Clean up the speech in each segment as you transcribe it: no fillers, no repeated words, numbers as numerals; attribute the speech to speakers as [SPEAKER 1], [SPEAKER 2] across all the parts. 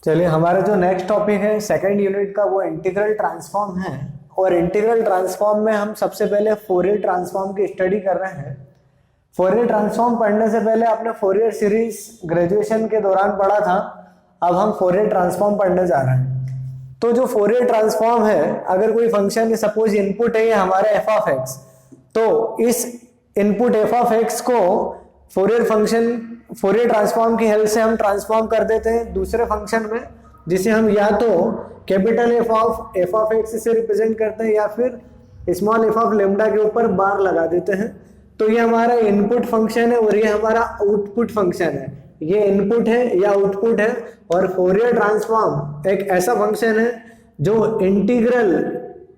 [SPEAKER 1] चलिए, हमारा जो नेक्स्ट टॉपिक है सेकंड यूनिट का वो इंटीग्रल ट्रांसफॉर्म है। और इंटीग्रल ट्रांसफॉर्म में हम सबसे पहले फोरियर ट्रांसफॉर्म की स्टडी कर रहे हैं। फोरियर ट्रांसफॉर्म पढ़ने से पहले आपने फोरियर सीरीज ग्रेजुएशन के दौरान पढ़ा था। अब हम फोरियर ट्रांसफॉर्म पढ़ने जा रहे हैं। तो जो फोरियर ट्रांसफॉर्म है, अगर कोई फंक्शन सपोज इनपुट है ये हमारा एफ ऑफ एक्स, तो इस इनपुट एफ ऑफ एक्स को फोरियर ट्रांसफॉर्म की हेल्प से हम ट्रांसफॉर्म कर देते हैं दूसरे फंक्शन में, जिसे हम या तो कैपिटल एफ ऑफ एक्स से रिप्रेजेंट करते हैं या फिर स्मॉल एफ ऑफ लेम्डा के ऊपर बार लगा देते हैं। तो ये हमारा इनपुट फंक्शन है और ये हमारा आउटपुट फंक्शन है। ये इनपुट है या आउटपुट है। और फोरियर ट्रांसफॉर्म एक ऐसा फंक्शन है जो इंटीग्रल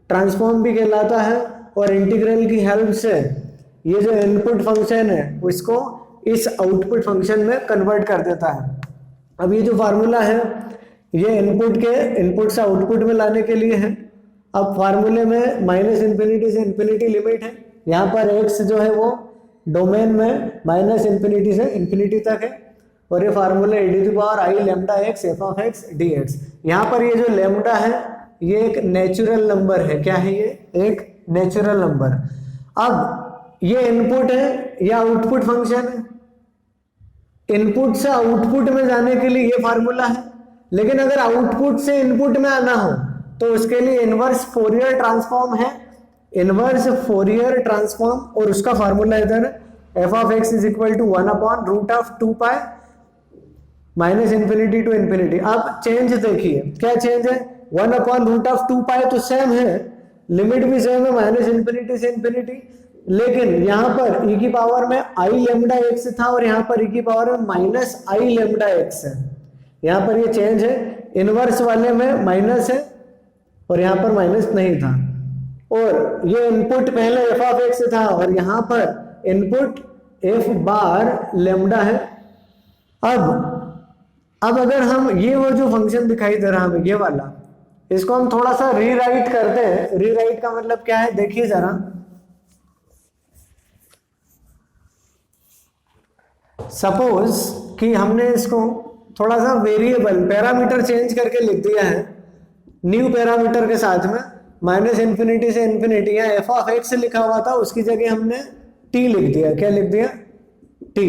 [SPEAKER 1] ट्रांसफॉर्म भी कहलाता है, और इंटीग्रल की हेल्प से ये जो इनपुट फंक्शन है उसको इस आउटपुट फंक्शन में कन्वर्ट कर देता है। अब ये जो फार्मूला है ये इनपुट से आउटपुट में लाने के लिए है। अब फार्मूले में माइनस इन्फिनिटी से इन्फिनिटी लिमिट है। यहाँ पर एक्स जो है वो डोमेन में माइनस इन्फिनिटी से इन्फिनिटी तक है, और ये formula e to power I lambda X F of X D X. यहाँ पर ये जो लेमडा है ये एक नेचुरल नंबर है। क्या है ये? एक नेचुरल नंबर। अब ये इनपुट है या आउटपुट फंक्शन है। इनपुट से आउटपुट में जाने के लिए ये फार्मूला है, लेकिन अगर आउटपुट से इनपुट में आना हो तो उसके लिए इनवर्स फोरियर ट्रांसफॉर्म है। इनवर्स फोरियर ट्रांसफॉर्म, और उसका फार्मूला इधर F of X is equal to 1/√2 pi minus infinity to infinity. अब चेंज देखिए, क्या चेंज है? 1/√2 पाई तो सेम है, लिमिट भी सेम है माइनस इन्फिनिटी से इन्फिनिटी, लेकिन यहाँ पर e की पावर में आई लेमडा एक्स था और यहाँ पर e की पावर में माइनस आई लेमडा एक्स है। यहाँ पर ये चेंज है। इनवर्स वाले में माइनस है और यहाँ पर माइनस नहीं था, और ये इनपुट पहले एफ ऑफ एक्स था और यहाँ पर इनपुट एफ बार लेमडा है। अब अगर हम ये वो जो फंक्शन दिखाई दे रहा है हमें, ये वाला, इसको हम थोड़ा सा रीराइट करते हैं। रीराइट का मतलब क्या है देखिए जरा। सपोज कि हमने इसको थोड़ा सा वेरिएबल पैरामीटर चेंज करके लिख दिया है, न्यू पैरामीटर के साथ में माइनस इन्फिनिटी से इन्फिनिटी, या एफ ऑफ एक्स लिखा हुआ था उसकी जगह हमने टी लिख दिया। क्या लिख दिया? टी।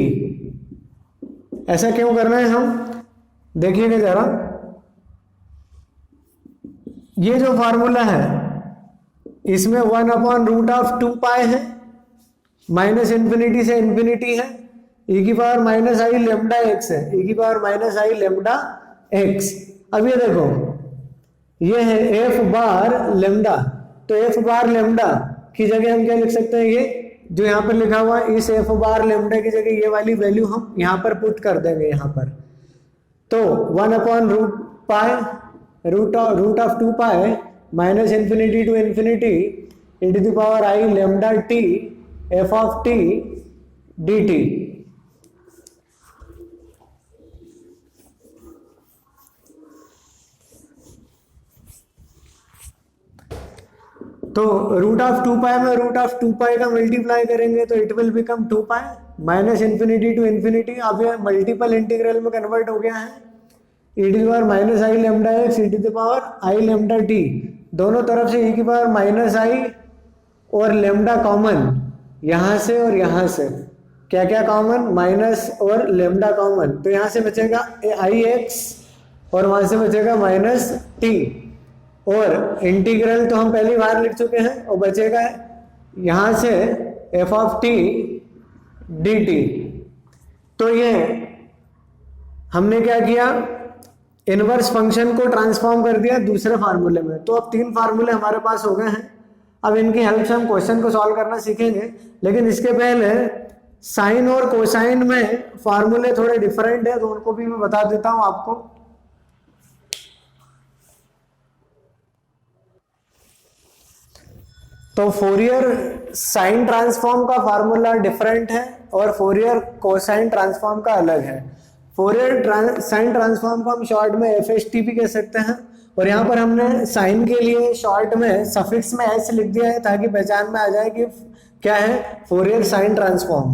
[SPEAKER 1] ऐसा क्यों कर रहे हैं हम? देखिएगा जरा। ये जो फार्मूला है इसमें 1/√2 पाई है, माइनस इन्फिनिटी से इन्फिनिटी है, e की power minus i lambda x है, e की power minus i lambda x. अब ये देखो, ये है एफ बार लेमडा, तो एफ बार लेमडा की जगह हम क्या लिख सकते हैं? ये जो यहाँ पर लिखा हुआ है, इस एफ बार लेमडा की जगह ये वाली वैल्यू हम यहाँ पर पुट कर देंगे यहाँ पर। तो 1/√2 pi minus infinity to infinity e to the power I lambda T F of T D T. तो √2 पाई में √2 पाई का मल्टीप्लाई करेंगे तो it will become 2 pi minus infinity to infinity. अब ये मल्टीपल इंटीग्रल में कन्वर्ट हो गया है। e to the power minus i lambda x e to the power I lambda t, दोनों तरफ से e की पावर माइनस आई और लेमडा कॉमन, यहाँ से और यहाँ से। क्या क्या कॉमन? माइनस और लेमडा कॉमन, तो यहाँ से बचेगा आई एक्स और वहाँ से बचेगा माइनस टी, और इंटीग्रल तो हम पहली बार लिख चुके हैं, और बचेगा यहाँ से F of T D T. तो ये हमने क्या किया? इनवर्स फंक्शन को ट्रांसफॉर्म कर दिया दूसरे फार्मूले में। तो अब 3 फार्मूले हमारे पास हो गए हैं। अब इनकी हेल्प से हम क्वेश्चन को सॉल्व करना सीखेंगे, लेकिन इसके पहले साइन और कोसाइन में फार्मूले थोड़े डिफरेंट है, तो उनको भी मैं बता देता हूं आपको। तो फोरियर साइन ट्रांसफॉर्म का फार्मूला डिफरेंट है और फोरियर कोसाइन ट्रांसफॉर्म का अलग है। फोरियर साइन ट्रांसफॉर्म को हम शॉर्ट में एफएसटी भी कह सकते हैं, और यहाँ पर हमने साइन के लिए शॉर्ट में सफिक्स में एस लिख दिया है ताकि पहचान में आ जाए कि क्या है फोरियर साइन ट्रांसफॉर्म।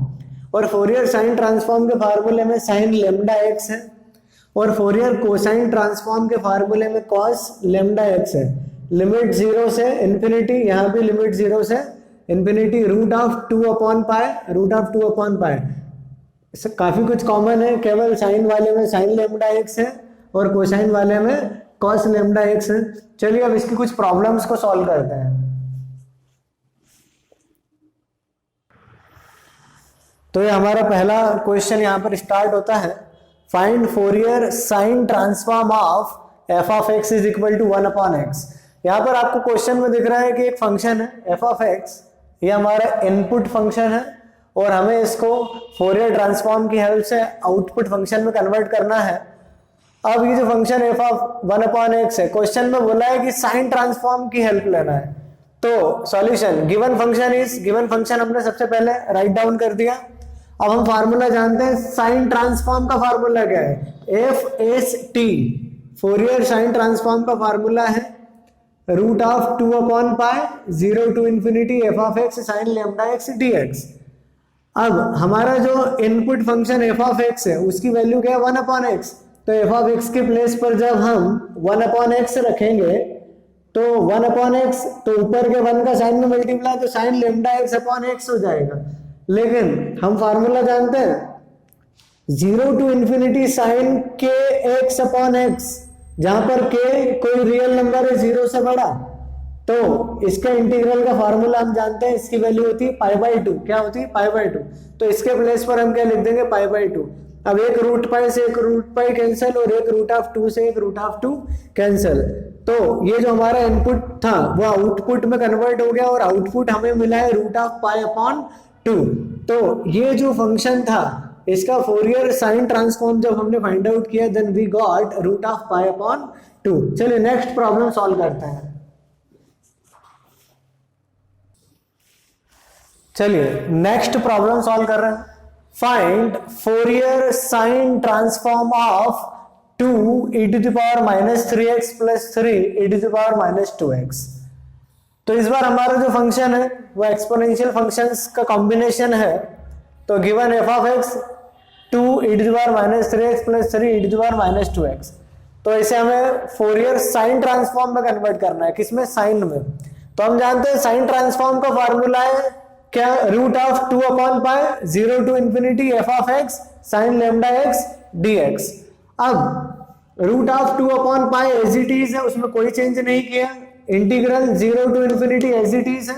[SPEAKER 1] और फोरियर साइन ट्रांसफॉर्म के फार्मूले में साइन लेमडा एक्स है, और फोरियर कोसाइन ट्रांसफॉर्म के फार्मूले में cos लेमडा एक्स है, लिमिट 0 से इन्फिनिटी, यहाँ भी लिमिट 0 से इन्फिनिटी, रूट ऑफ 2/पाई। काफी कुछ कॉमन है, केवल साइन वाले में साइन लेमडा एक्स है और कोसाइन वाले में cos लेमडा एक्स है। चलिए अब इसकी कुछ प्रॉब्लम्स को सॉल्व करते हैं। तो ये हमारा पहला क्वेश्चन यहाँ पर स्टार्ट होता है, find Fourier sine transform of f of x is equal to 1/x। यहाँ पर आपको क्वेश्चन में दिख रहा है कि एक फंक्शन है f ऑफ x, ये हमारा इनपुट फंक्शन है और हमें इसको फोरियर ट्रांसफॉर्म की हेल्प से आउटपुट फंक्शन में कन्वर्ट करना है। अब ये जो फंक्शन f ऑफ 1/x है, क्वेश्चन में बोला है कि साइन ट्रांसफॉर्म की हेल्प लेना है। तो सॉल्यूशन गिवन फंक्शन हमने सबसे पहले राइट डाउन कर दिया। अब हम फार्मूला जानते हैं, साइन ट्रांसफॉर्म का फार्मूला क्या है, F S T, Fourier sine transform का फार्मूला है रूट ऑफ 2/पाई 0 to infinity F of X sine lambda x D X. अब हमारा जो input function F of X है उसकी वैल्यू क्या है 1/x, तो एफ ऑफ एक्स के प्लेस पर जब हम 1/x रखेंगे तो 1/x, तो ऊपर के 1 का साइन में मल्टीप्लाई, तो sine lambda x upon x हो जाएगा। लेकिन हम फार्मूला जानते हैं 0 to infinity sine k x upon x, जहां पर के कोई रियल नंबर है 0 से बड़ा, तो इसका इंटीग्रल का फार्मूला हम जानते हैं, इसकी वैल्यू होती है π/2। क्या होती है π/2, तो इसके प्लेस पर हम क्या लिख देंगे π/2। अब एक रूट पाई से एक रूट पाई कैंसिल और एक रूट ऑफ 2 से एक रूट ऑफ 2 कैंसिल, तो ये जो हमारा इनपुट था वो आउटपुट में कन्वर्ट हो गया और आउटपुट हमें मिला है रूट ऑफ π/2। तो ये जो फंक्शन था इसका फोरियर साइन ट्रांसफॉर्म जब हमने फाइंड आउट किया then we got root of π/2। चलिए नेक्स्ट प्रॉब्लम सॉल्व करते हैं। चलिए नेक्स्ट प्रॉब्लम सॉल्व कर रहे हैं, find Fourier sine transform of 2e⁻³ plus 3e⁻²x। तो इस बार हमारा जो फंक्शन है वो एक्सपोनेंशियल फंक्शंस का कॉम्बिनेशन है। तो given f of x 2e⁻³ plus 3e⁻²x, तो इसे हमें फोरियर साइन ट्रांसफॉर्म में कन्वर्ट करना है, किसमें, साइन में। तो हम जानते हैं साइन ट्रांसफॉर्म का फार्मूला है क्या, रूट ऑफ 2/पाई 0 to infinity F of X sine lambda x dx। अब रूट ऑफ 2/पाई एज इट इज है, उसमें कोई चेंज नहीं किया, integral 0 to infinity as it is है।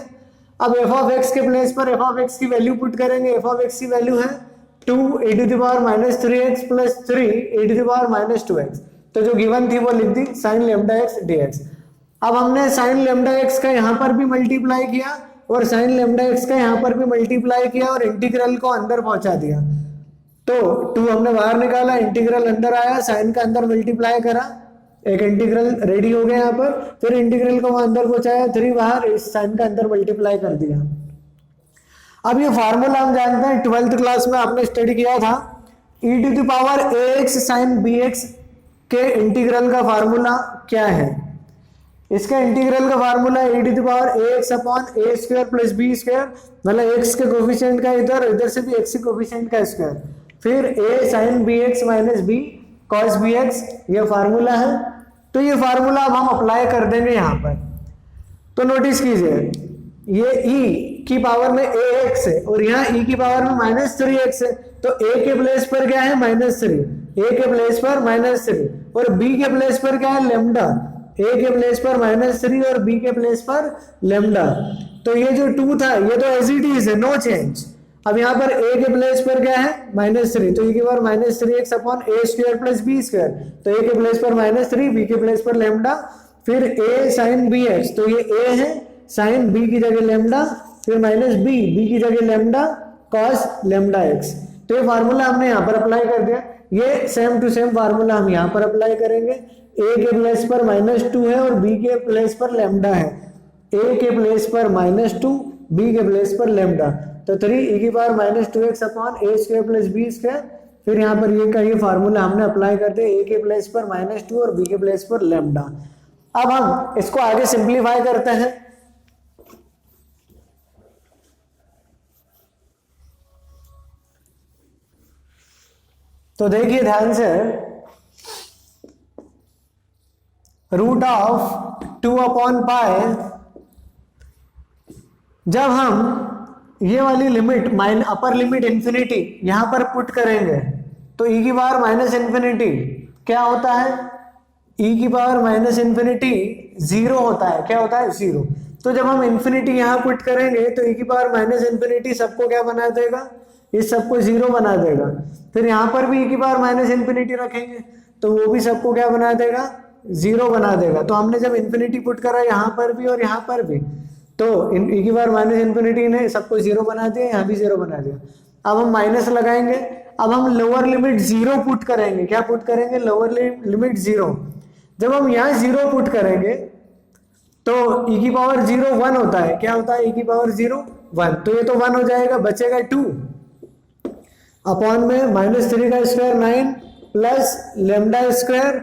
[SPEAKER 1] अब एफ ऑफ एक्स के प्लेस पर एफ ऑफ एक्स की वैल्यू पुट करेंगे, एफ ऑफ एक्स की वैल्यू है 2e⁻³ प्लस 3e⁻²x, तो जो गिवन थी वो लिख the sign lambda x dx। अब हमने साइन लेमडा एक्स का यहाँ पर भी मल्टीप्लाई किया और साइन लेमडा एक्स का यहाँ पर भी मल्टीप्लाई किया और इंटीग्रल को अंदर पहुंचा दिया। तो 2 हमने बाहर निकाला, इंटीग्रल अंदर आया, साइन का अंदर मल्टीप्लाई करा, एक इंटीग्रल रेडी हो गया यहाँ पर, फिर इंटीग्रल को वहां अंदर पहुंचाया, 3 बाहर, इस साइन का अंदर मल्टीप्लाई कर दिया। अब ये फार्मूला हम जानते हैं, 12th क्लास में आपने स्टडी किया था, e⁻ax sin bx के इंटीग्रल का फार्मूला क्या है। इसका इंटीग्रल का formula e⁻ax upon a² plus b², मतलब x के कोफिशिएंट का इधर से भी x के कोफिशिएंट का स्क्वायर, फिर a sin bx minus b cos bx, ये फार्मूला है। तो ये फार्मूला अब हम अप्लाई कर देंगे यहाँ पर। तो नोटिस कीजिए, ये e की पावर में ax है और यहाँ e की पावर में -3x है, तो a के प्लेस पर क्या है -3, a के प्लेस पर -3 और b के प्लेस पर क्या है लेमडा, a के प्लेस पर -3 और b के प्लेस पर लेमडा। तो ये जो 2 था ये तो एज इट इज है, नो चेंज। अब यहाँ पर a के प्लेस पर क्या है -3, तो e की power -3x upon a² plus b², तो a के प्लेस पर -3, b के प्लेस पर लेमडा, फिर a sin bx, तो ये a है, sin b की जगह लेमडा, फिर -b, b की जगह लेमडा cos लेमडा x। तो ये फार्मूला हमने यहाँ पर अप्लाई कर दिया। ये सेम टू सेम फार्मूला हम यहाँ पर अप्लाई करेंगे। a के प्लेस पर -2 है और b के प्लेस पर लेमडा है, a के प्लेस पर -2, b के प्लेस पर लेमडा, तो 3e⁻²x upon a² plus b², फिर यहाँ पर ये का ये फार्मूला हमने अप्लाई कर दिया, a के प्लेस पर -2 और b के प्लेस पर लेमडा। अब हम इसको आगे सिंप्लीफाई करते हैं। तो देखिए ध्यान से, रूट ऑफ 2/पाई, जब हम ये वाली लिमिट अपर लिमिट इंफिनिटी यहां पर पुट करेंगे तो e की पावर माइनस इंफिनिटी क्या होता है, e की पावर माइनस इंफिनिटी जीरो होता है। क्या होता है? जीरो। तो जब हम इंफिनिटी यहां पुट करेंगे तो e की पावर माइनस इंफिनिटी सबको क्या बना देगा, इस सबको जीरो बना देगा। फिर यहाँ पर भी e की पावर माइनस इंफिनिटी रखेंगे तो वो भी सबको क्या बना देगा, जीरो बना देगा। तो हमने जब इंफिनिटी पुट करा यहाँ पर भी और यहाँ पर भी, तो e की पावर माइनस इंफिनिटी ने सबको जीरो बना दिया, यहाँ भी जीरो बना दिया। अब हम माइनस लगाएंगे, अब हम लोअर लिमिट जीरो पुट करेंगे। क्या पुट करेंगे? Lower limit zero. जब हम यहाँ जीरो पुट करेंगे तो e की पावर जीरो वन होता है। क्या होता है? e की पावर जीरो वन। तो ये तो वन हो जाएगा, बचेगा टू अपॉन में -3 का स्क्वायर 9 प्लस लेमडा स्क्वायर,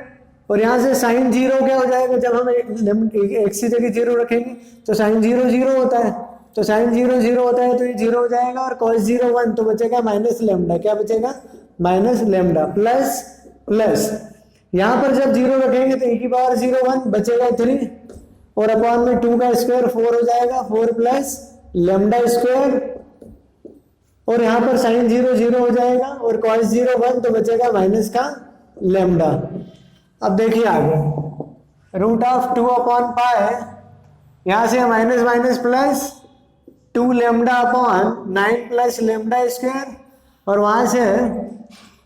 [SPEAKER 1] और यहाँ से साइन जीरो क्या हो जाएगा, जब हम एक्स की जगह जीरो रखेंगे तो साइन जीरो जीरो होता है, तो साइन जीरो जीरो होता है तो ये जीरो हो जाएगा, और कॉस जीरो वन, तो बचेगा माइनस लेमडा। क्या बचेगा? माइनस लेमडा प्लस प्लस यहाँ पर जब जीरो रखेंगे तो e की पावर जीरो वन बचेगा 3, और अपॉन में 2 का स्क्वायर 4 हो जाएगा, 4 प्लस लेमडा स्क्वायर, और यहाँ पर साइन जीरो जीरो हो जाएगा, और कॉस जीरो वन, तो बचेगा माइनस का लेमडा। अब देखिए आगे, रूट ऑफ 2/पाई, यहाँ से minus minus plus 2 lambda upon 9 plus lambda square, और वहां से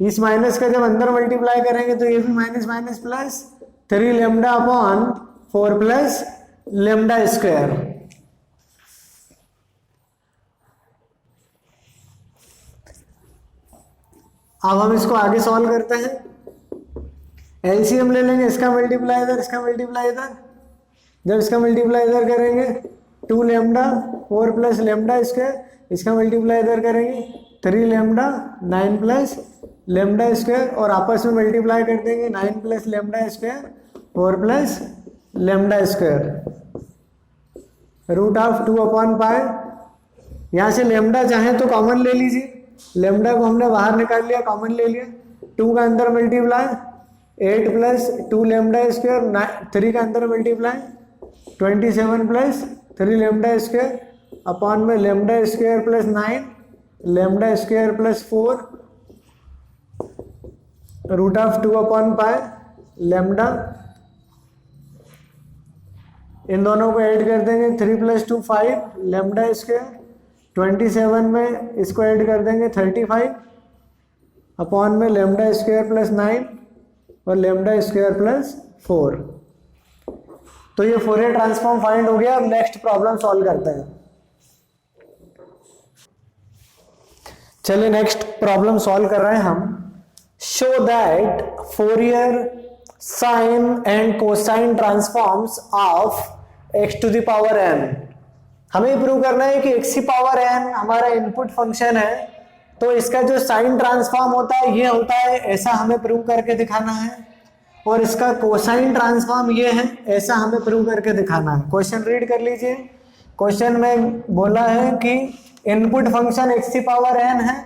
[SPEAKER 1] इस माइनस का जब अंदर मल्टीप्लाई करेंगे तो ये भी minus minus plus 3 lambda upon 4 plus lambda square. अब हम इसको आगे सॉल्व करते हैं। एलसीएम ले लेंगे, इसका मल्टीप्लाई इधर, इसका मल्टीप्लाई इधर। जब इसका मल्टीप्लाई इधर करेंगे 2 लेमडा 4 प्लस लेमडा स्क्वायर, इसका मल्टीप्लाई इधर करेंगे 3 लेमडा 9 प्लस लेमडा स्क्वायर, और आपस में मल्टीप्लाई कर देंगे 9 plus lambda square 4 plus lambda square. Root of 2/पाई, यहाँ से लेमडा चाहे तो कॉमन ले लीजिए, लेमडा को हमने बाहर निकाल लिया, कॉमन ले लिया। 2 का अंदर मल्टीप्लाई 8 प्लस 2 लेमडा स्क्वायर, 3 का अंदर multiply 27 plus 3 lambda square upon में lambda square plus 9 lambda square plus 4, root of 2/पाई लेमडा। इन दोनों को ऐड कर देंगे, 3 प्लस 2 5 लेमडा स्क्वायर, 27 में इसको ऐड कर देंगे 35 अपॉन में लेमडा स्क्वायर प्लस 9 और लेमडा स्क्वायर प्लस 4। तो ये फोरियर ट्रांसफॉर्म फाइंड हो गया। अब नेक्स्ट प्रॉब्लम सॉल्व करते हैं। चलिए नेक्स्ट प्रॉब्लम सॉल्व कर रहे हैं हम। Show that Fourier sine and cosine transforms of x to the power n। हमें प्रूव करना है कि x की पावर n हमारा इनपुट फंक्शन है, तो इसका जो साइन ट्रांसफॉर्म होता है ये होता है, ऐसा हमें प्रूव करके दिखाना है, और इसका कोसाइन ट्रांसफॉर्म ये है, ऐसा हमें प्रूव करके दिखाना है। क्वेश्चन रीड कर लीजिए। क्वेश्चन में बोला है कि इनपुट फंक्शन x की पावर n है,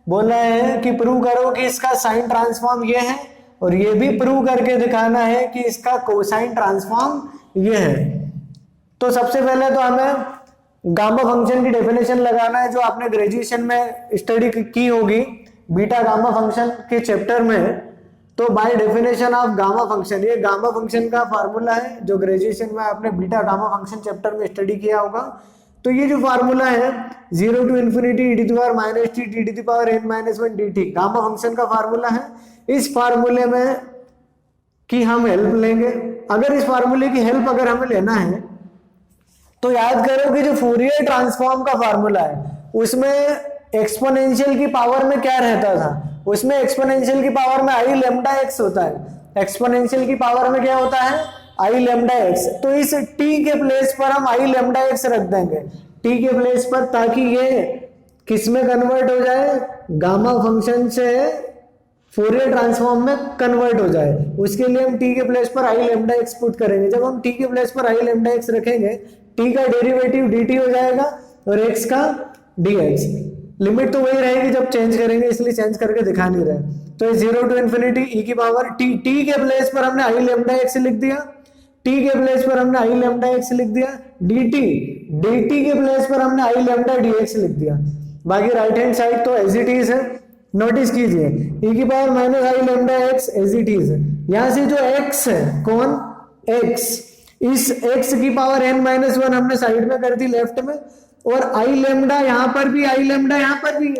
[SPEAKER 1] बोला है कि प्रूव करो कि इसका साइन ट्रांसफॉर्म ये है, और ये भी प्रूव करके दिखाना है कि इसका कोसाइन ट्रांसफॉर्म ये है। तो सबसे पहले तो हमें गामा फंक्शन की डेफिनेशन लगाना है, जो आपने ग्रेजुएशन में स्टडी की होगी बीटा गामा फंक्शन के चैप्टर में। तो by definition of gamma function, ये गामा फंक्शन का फार्मूला है जो ग्रेजुएशन में आपने बीटा गामा फंक्शन चैप्टर में स्टडी किया होगा। तो ये जो फार्मूला है 0 to infinity e to power minus t d to power n-1 dt gamma function का फार्मूला है। इस फार्मूले में की हम हेल्प लेंगे। अगर इस फार्मूले की हेल्प अगर हमें लेना है तो याद करो कि जो फूरियर ट्रांसफॉर्म का फार्मूला है उसमें एक्सपोनेंशियल की पावर में क्या रहता था, उसमें एक्सपोनेंशियल की पावर में आई लेमडा एक्स होता है। एक्सपोनेंशियल की पावर में क्या होता है, आई लेमडा एक्स। तो इस टी के प्लेस पर हम आई लेमडा एक्स रख देंगे, टी के प्लेस पर, ताकि ये किस में कन्वर्ट हो जाए, गामा फंक्शन से फोरियर ट्रांसफॉर्म में कन्वर्ट हो जाए। उसके लिए हम टी के प्लेस पर आई लेमडा एक्स पुट करेंगे। जब हम टी के प्लेस पर आई लेमडा एक्स रखेंगे, टी का डेरिवेटिव dt हो जाएगा और x का dx। लिमिट तो वही रहेगी जब चेंज करेंगे, इसलिए चेंज करके दिखा नहीं रहे। तो 0 टू इन्फिनिटी e की पावर t के प्लेस पर हमने आई लेमडा एक्स लिख दिया, टी के प्लेस पर हमने आई लेमडा एक्स लिख दिया, dt के प्लेस पर हमने आई लेमडा dx लिख दिया। बाकी राइट हैंड साइड तो एज इट इज है। नोटिस कीजिए e की power minus i lambda x as it is है। यहां से जो x है, कौन x, इस x की पावर n माइनस वन हमने साइड में कर दी लेफ्ट में, और आई लेमडा यहां पर भी, आई लेमडा यहां पर भी।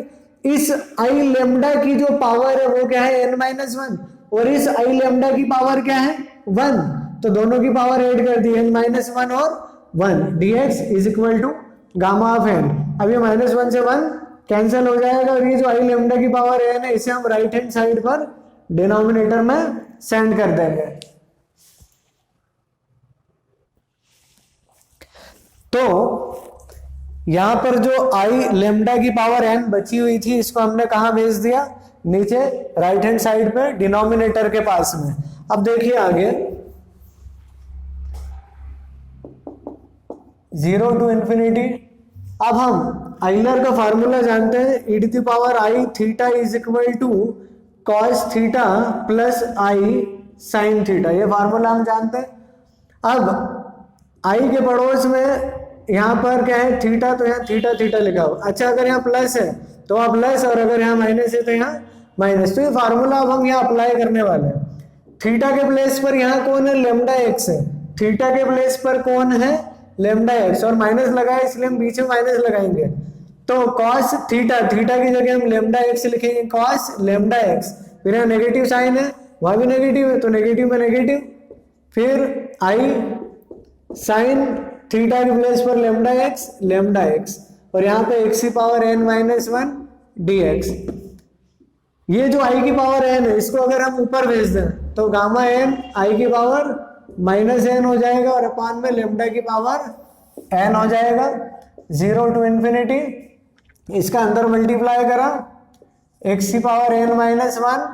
[SPEAKER 1] इस आई लेमडा की जो पावर है वो क्या है, n माइनस वन, और इस आई लेमडा की पावर क्या है, 1, तो दोनों की पावर ऐड कर दी, n माइनस वन और 1, dx is equal to gamma of n। अब ये माइनस वन से 1 कैंसिल हो जाएगा, और ये जो आई लेमडा की पावर n है इसे हम राइट हैंड साइड पर डिनोमिनेटर में सेंड कर देंगे। तो यहां पर जो आई लेमडा की पावर n बची हुई थी इसको हमने कहां भेज दिया, नीचे राइट हैंड साइड पे डिनोमिनेटर के पास में। अब देखिए आगे, 0 टू इंफिनिटी। अब हम आइलर का फार्मूला जानते हैं, e to the power i theta is equal to cos theta plus i sine theta, ये फार्मूला हम जानते हैं। अब आई के पड़ोस में यहाँ पर क्या है, थीटा, तो यहाँ थीटा थीटा लिखा हो। अच्छा, अगर यहाँ प्लस है तो वहाँ प्लस, और अगर यहाँ माइनस है तो यहाँ माइनस। तो ये फार्मूला अब हम यहाँ अप्लाई करने वाले हैं। थीटा के प्लेस पर यहाँ कौन है, लेमडा एक्स है। थीटा के प्लेस पर कौन है, लेमडा एक्स, और माइनस लगाए इसलिए हम बीच में माइनस लगाएंगे। तो कॉस थीटा, थीटा की जगह हम लेमडा एक्स लिखेंगे, कॉस लेमडा एक्स। फिर यहाँ नेगेटिव साइन है, वहां भी नेगेटिव है तो नेगेटिव में नेगेटिव, फिर आई साइन थीटा के प्लेस पर लेमडा एक्स, और यहाँ पे एक्स की power n minus one dx। ये जो i की पावर n है इसको अगर हम ऊपर भेज दें तो गामा n i की पावर माइनस n हो जाएगा, और अपान में लेमडा की पावर n हो जाएगा। 0 टू इंफिनिटी, इसका अंदर मल्टीप्लाई करा, x की power n minus one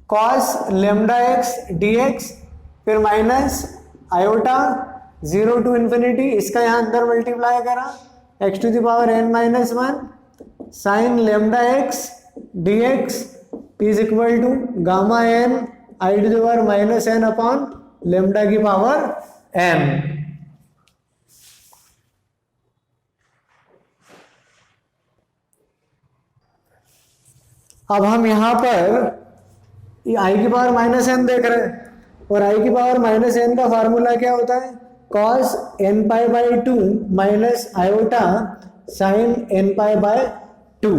[SPEAKER 1] cos lambda x dx, फिर माइनस आयोटा 0 टू इंफिनिटी, इसका यहाँ अंदर मल्टीप्लाई करा, x to the power n minus one sine lambda x dx is equal to gamma n i to the power minus n upon lambda की power n। अब हम यहां पर आई की पावर माइनस n देख रहे हैं, और आई की पावर माइनस n का फार्मूला क्या होता है, cos n pi by to minus iota sine n pi by to.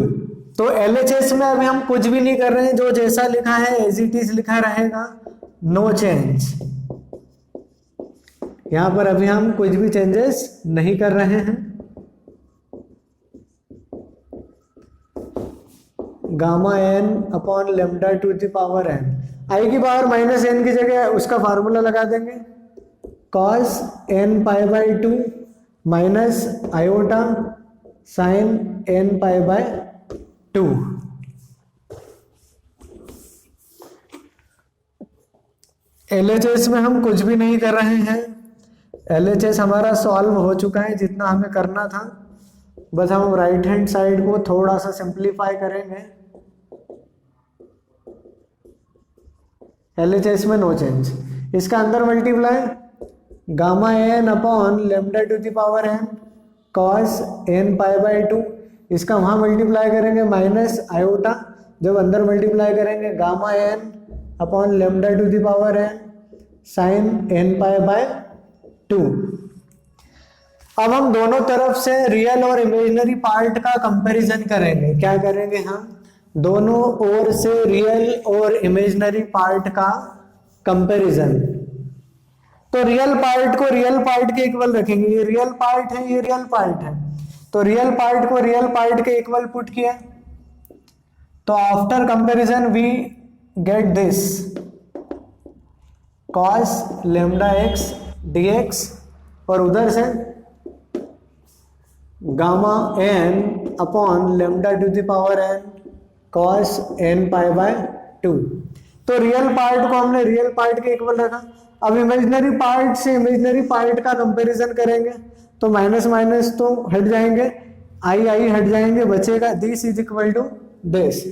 [SPEAKER 1] तो LHS में अभी हम कुछ भी नहीं कर रहे हैं, जो जैसा लिखा है एज इट इज लिखा रहेगा, नो चेंज। यहां पर अभी हम कुछ भी चेंजेस नहीं कर रहे हैं। Gamma n upon lambda to the power n, आई की पावर माइनस n की जगह उसका फार्मूला लगा देंगे, cos n pi by to minus iota sine n pi by to. LHS में हम कुछ भी नहीं कर रहे हैं, LHS हमारा सॉल्व हो चुका है जितना हमें करना था, बस हम राइट हैंड साइड को थोड़ा सा सिंप्लीफाई करेंगे। LHS में नो चेंज, इसका अंदर multiply gamma n upon lambda to the power n cos n pi by to, इसका वहां मल्टीप्लाई करेंगे माइनस आयोटा, जब अंदर मल्टीप्लाई करेंगे gamma n upon lambda to the power n sine n pi by two. अब हम दोनों तरफ से रियल और इमेजिनरी पार्ट का कंपैरिजन करेंगे। क्या करेंगे, हम दोनों ओर से रियल और इमेजिनरी पार्ट का कंपैरिजन। तो रियल पार्ट को रियल पार्ट के इक्वल रखेंगे, ये रियल पार्ट है, ये रियल पार्ट है, तो रियल पार्ट को रियल पार्ट के इक्वल पुट किया, तो after comparison we get this cos lambda x dx, और उधर से gamma n upon lambda to the power n cos n pi by two. तो रियल पार्ट को हमने रियल पार्ट के इक्वल रखा। अब इमेजिनरी पार्ट से इमेजिनरी पार्ट का कंपैरिजन करेंगे तो माइनस माइनस तो हट जाएंगे, आई आई हट जाएंगे, बचेगा this is equal to this.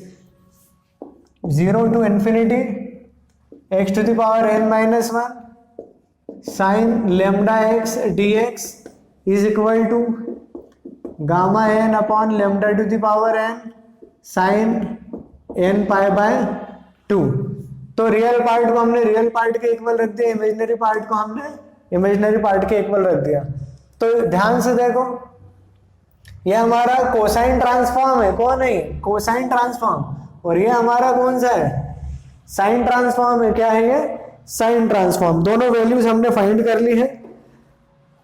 [SPEAKER 1] 0 to infinity x to the power n minus one sine lambda x D x is equal to gamma n upon lambda to the power n sine n pi by 2। तो real part को हमने real part के equal रख दिया, imaginary part को हमने imaginary part के equal रख दिया। तो ध्यान से देखो, ये हमारा कोसाइन ट्रांसफॉर्म है, कौन है कोसाइन ट्रांसफॉर्म, और ये हमारा कौन सा है साइन ट्रांसफॉर्म है। क्या है ये साइन ट्रांसफॉर्म। दोनों वैल्यूज हमने फाइंड कर ली है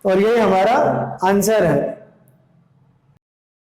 [SPEAKER 1] और यही हमारा आंसर है।